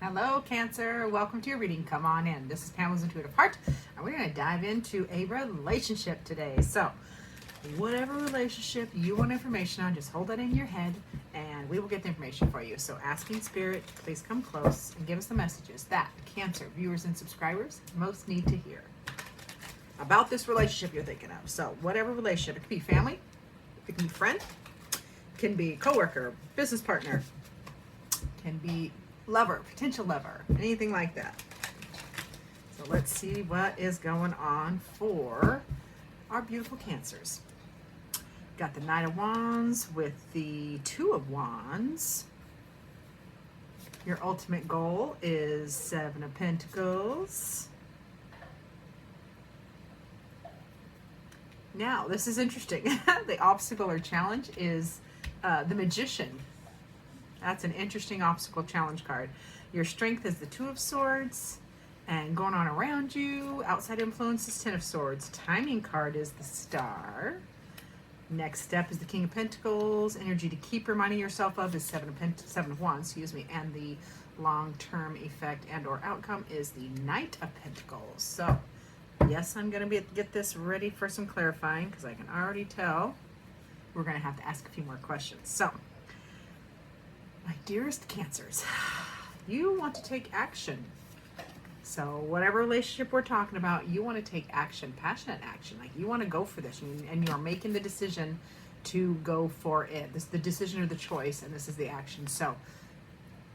Hello, Cancer. Welcome to your reading. Come on in. This is Pamela's Intuitive Heart, and we're going to dive into a relationship today. So, whatever relationship you want information on, just hold that in your head, and we will get the information for you. So, asking Spirit, please come close and give us the messages that Cancer viewers and subscribers most need to hear about this relationship you're thinking of. So, whatever relationship, it could be family, it can be friend, it can be coworker, business partner, can be lover, potential lover, anything like that. So let's see what is going on for our beautiful Cancers. Got the Knight of Wands with the Two of Wands. Your ultimate goal is Seven of Pentacles. Now, this is interesting. The obstacle or challenge is the Magician. That's an interesting obstacle challenge card. Your strength is the Two of Swords, and going on around you, outside influence is Ten of Swords. Timing card is the Star. Next step is the King of Pentacles. Energy to keep reminding yourself of is Seven of Wands, and the long-term effect and or outcome is the Knight of Pentacles. So, yes, I'm going to get this ready for some clarifying because I can already tell we're going to have to ask a few more questions. So, my dearest Cancers, you want to take action. So whatever relationship we're talking about, you want to take action, passionate action. Like you want to go for this, and you're making the decision to go for it. This is the decision or the choice, and this is the action. So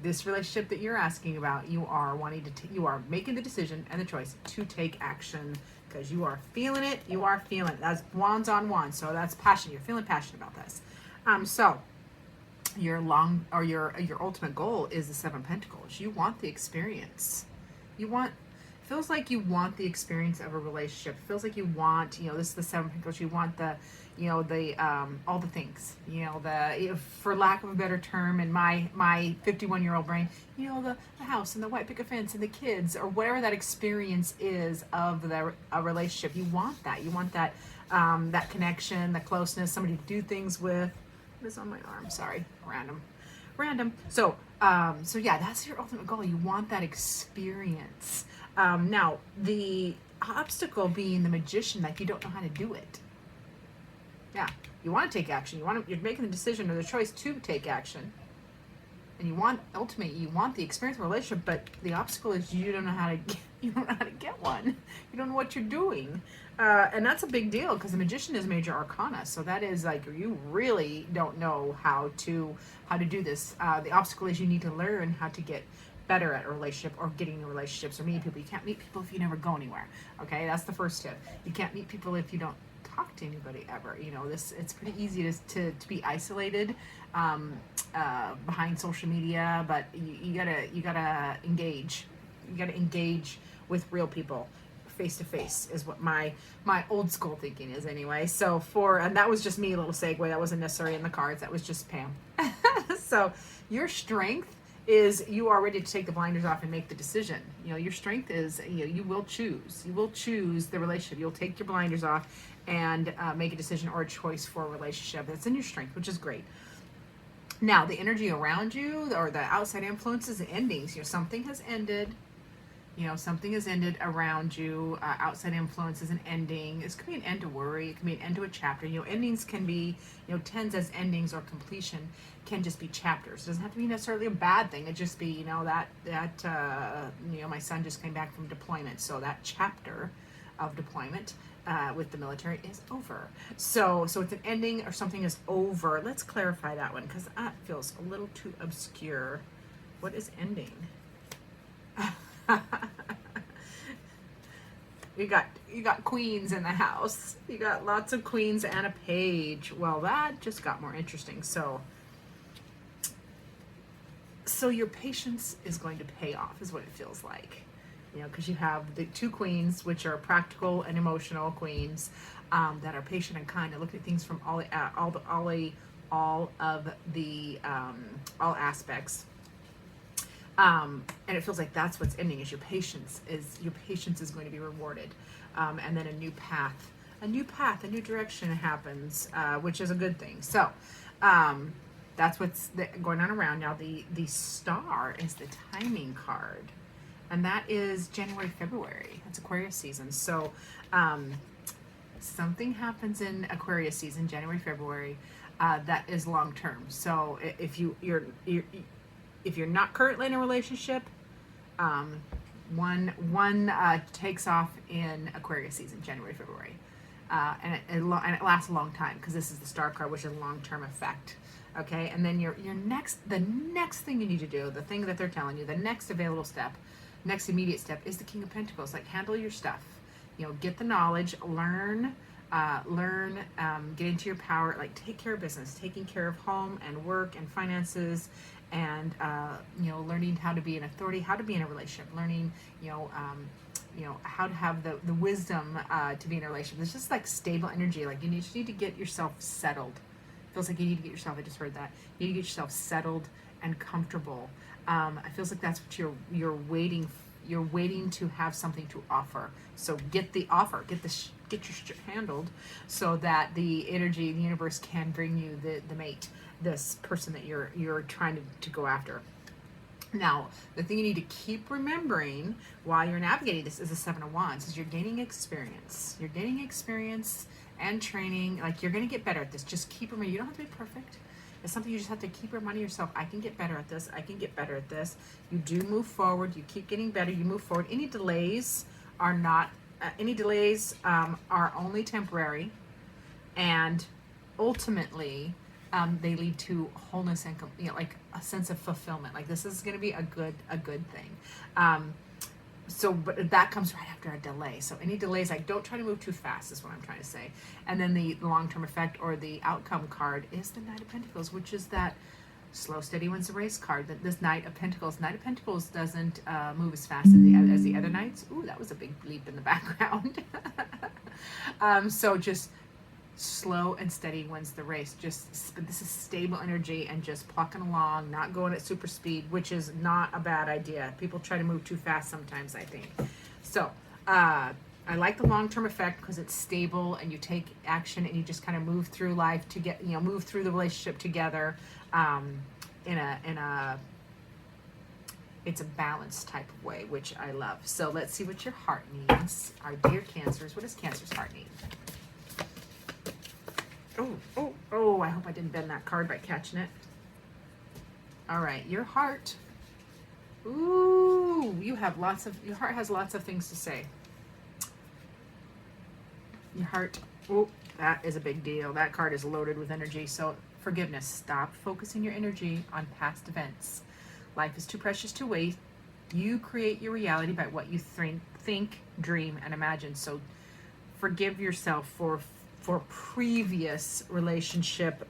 this relationship that you're asking about, you are wanting to, you are making the decision and the choice to take action because you are feeling it. You are feeling it. That's wands on wands, so that's passion. You're feeling passionate about this. So your ultimate goal is the Seven of Pentacles. You want the experience. Feels like you want the experience of a relationship. It feels like you want, this is the Seven of Pentacles. You want the, all the things, for lack of a better term, in my 51-year-old brain, the house and the white picket fence and the kids, or whatever that experience is of a relationship. You want that. You want that, that connection, the closeness, somebody to do things with. What is on my arm? Sorry, random. So yeah, that's your ultimate goal. You want that experience. Now, the obstacle being the Magician, like you don't know how to do it. Yeah, you want to take action. You're making the decision or the choice to take action, and you want the experience of a relationship. But the obstacle is you don't know how to get one. You don't know what you're doing. And that's a big deal because the Magician is major arcana. So that is like you really don't know how to do this. The obstacle is you need to learn how to get better at a relationship or getting in relationships or meeting people. You can't meet people if you never go anywhere. Okay, that's the first tip. You can't meet people if you don't talk to anybody ever. It's pretty easy to be isolated behind social media, but you gotta engage. You gotta engage with real people. Face to face is what my old school thinking is anyway. So and that was just me, a little segue. That wasn't necessarily in the cards. That was just Pam. So your strength is you are ready to take the blinders off and make the decision. Your strength is you will choose. You will choose the relationship. You'll take your blinders off and make a decision or a choice for a relationship. That's in your strength, which is great. Now the energy around you or the outside influences and endings. Something has ended. Something has ended around you, outside influences and ending. This could be an end to worry. It can be an end to a chapter. Endings can be, tens as endings or completion can just be chapters. It doesn't have to be necessarily a bad thing. It just be, my son just came back from deployment. So that chapter of deployment with the military is over. So it's an ending or something is over. Let's clarify that one because that feels a little too obscure. What is ending? You got queens in the house. You got lots of queens and a page. Well, that just got more interesting. So your patience is going to pay off, is what it feels like. Because you have the two queens, which are practical and emotional queens, that are patient and kind, and look at things from all aspects. And it feels like that's what's ending, is your patience is going to be rewarded. And then a new direction happens, which is a good thing. So, That's what's going on around now. The star is the timing card, and that is January, February. That's Aquarius season. So something happens in Aquarius season, January, February, that is long term. So if you're if you're not currently in a relationship, one takes off in Aquarius season, January, February, and it lasts a long time because this is the star card, which is a long term effect. Okay, and then the next thing you need to do, the thing that they're telling you, the next available step, next immediate step is the King of Pentacles. Like, handle your stuff, get the knowledge, learn, get into your power, like take care of business, taking care of home and work and finances, and learning how to be an authority, how to be in a relationship, learning how to have the wisdom to be in a relationship. It's just like stable energy. Like, you just need to get yourself settled. Feels like you need to get yourself, I just heard that, you need to get yourself settled and comfortable. It feels like that's what you're waiting to have something to offer. So get the offer, get your shit handled, so that the energy, the universe can bring you the mate, this person that you're trying to go after. Now, the thing you need to keep remembering while you're navigating this is the Seven of Wands, is you're gaining experience. You're gaining experience and training. Like, you're going to get better at this. Just keep remembering, you don't have to be perfect. It's something you just have to keep reminding yourself, I can get better at this. I can get better at this. You do move forward. You keep getting better. You move forward. Any delays are only temporary, and ultimately they lead to wholeness and like a sense of fulfillment. Like, this is going to be a good thing. But that comes right after a delay. So any delays, like, don't try to move too fast is what I'm trying to say. And then the long-term effect, or the outcome card, is the Knight of Pentacles, which is that slow, steady wins the race card. That this Knight of Pentacles doesn't move as fast as the other knights. Ooh, that was a big bleep in the background. So just slow and steady wins the race. This is stable energy and just plucking along, not going at super speed, which is not a bad idea. People try to move too fast sometimes, I think. So I like the long-term effect because it's stable and you take action and you just kind of move through life to get, move through the relationship together it's a balanced type of way, which I love. So let's see what your heart needs. Our dear Cancers, what does Cancer's heart need? Oh, I hope I didn't bend that card by catching it. All right, your heart. Ooh, your heart has lots of things to say. Your heart, oh, that is a big deal. That card is loaded with energy. So forgiveness. Stop focusing your energy on past events. Life is too precious to waste. You create your reality by what you think, dream, and imagine. So forgive yourself for previous relationship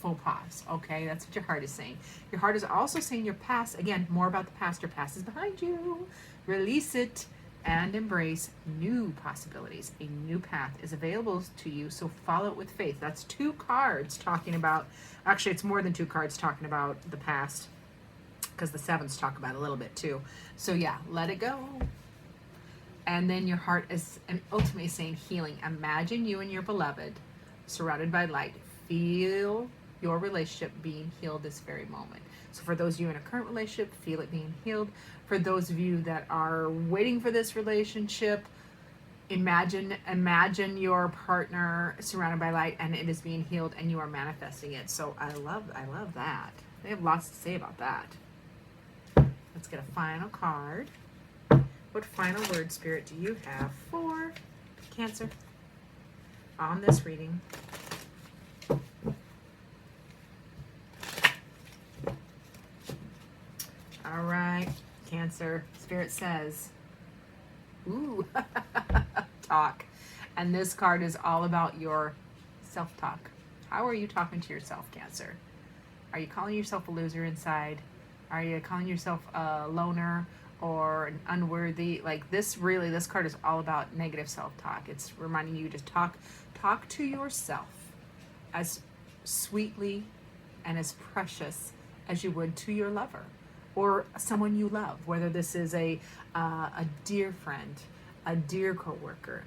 faux pas. Okay, that's what your heart is saying. Your heart is also saying your past. Again, more about the past. Your past is behind you. Release it and embrace new possibilities. A new path is available to you, so follow it with faith. That's two cards talking about, actually it's more than two cards talking about the past, because the sevens talk about it a little bit too. So yeah, let it go. And then your heart is ultimately saying healing. Imagine you and your beloved surrounded by light. Feel your relationship being healed this very moment. So for those of you in a current relationship, feel it being healed. For those of you that are waiting for this relationship, imagine your partner surrounded by light and it is being healed and you are manifesting it. So I love that. They have lots to say about that. Let's get a final card. What final word, Spirit, do you have for Cancer on this reading? All right, Cancer. Spirit says, ooh, talk. And this card is all about your self-talk. How are you talking to yourself, Cancer? Are you calling yourself a loser inside? Are you calling yourself a loner or an unworthy? Like, this card is all about negative self-talk. It's reminding you to talk to yourself as sweetly and as precious as you would to your lover or someone you love, whether this is a dear friend, a dear coworker,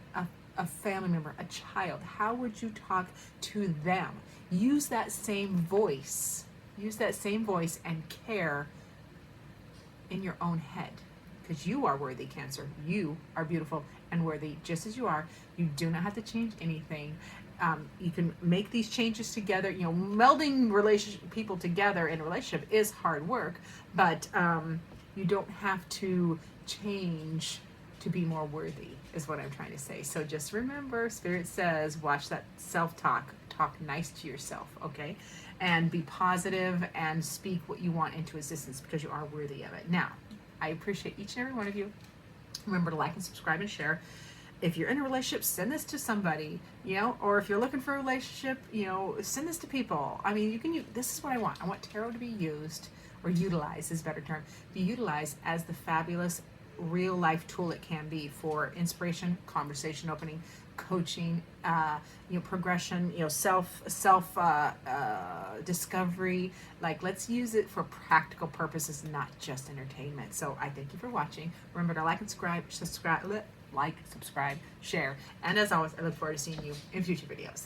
a family member, a child. How would you talk to them? Use that same voice use that same voice and care in your own head, because you are worthy, Cancer. You are beautiful and worthy just as you are. You do not have to change anything. You can make these changes together. You know, melding people together in a relationship is hard work, but you don't have to change to be more worthy, is what I'm trying to say. So just remember, Spirit says, watch that self-talk. Talk nice to yourself, okay? And be positive and speak what you want into existence, because you are worthy of it. Now, I appreciate each and every one of you. Remember to like and subscribe and share. If you're in a relationship, send this to somebody, you know, or if you're looking for a relationship, you know, send this to people. I mean, you can use, this is what I want. I want tarot to be used, or utilized is a better term, be utilized as the fabulous real life tool it can be for inspiration, conversation opening, coaching, you know, progression, you know, self discovery. Like, let's use it for practical purposes, not just entertainment. So I thank you for watching. Remember to like and subscribe, share, and as always, I look forward to seeing you in future videos.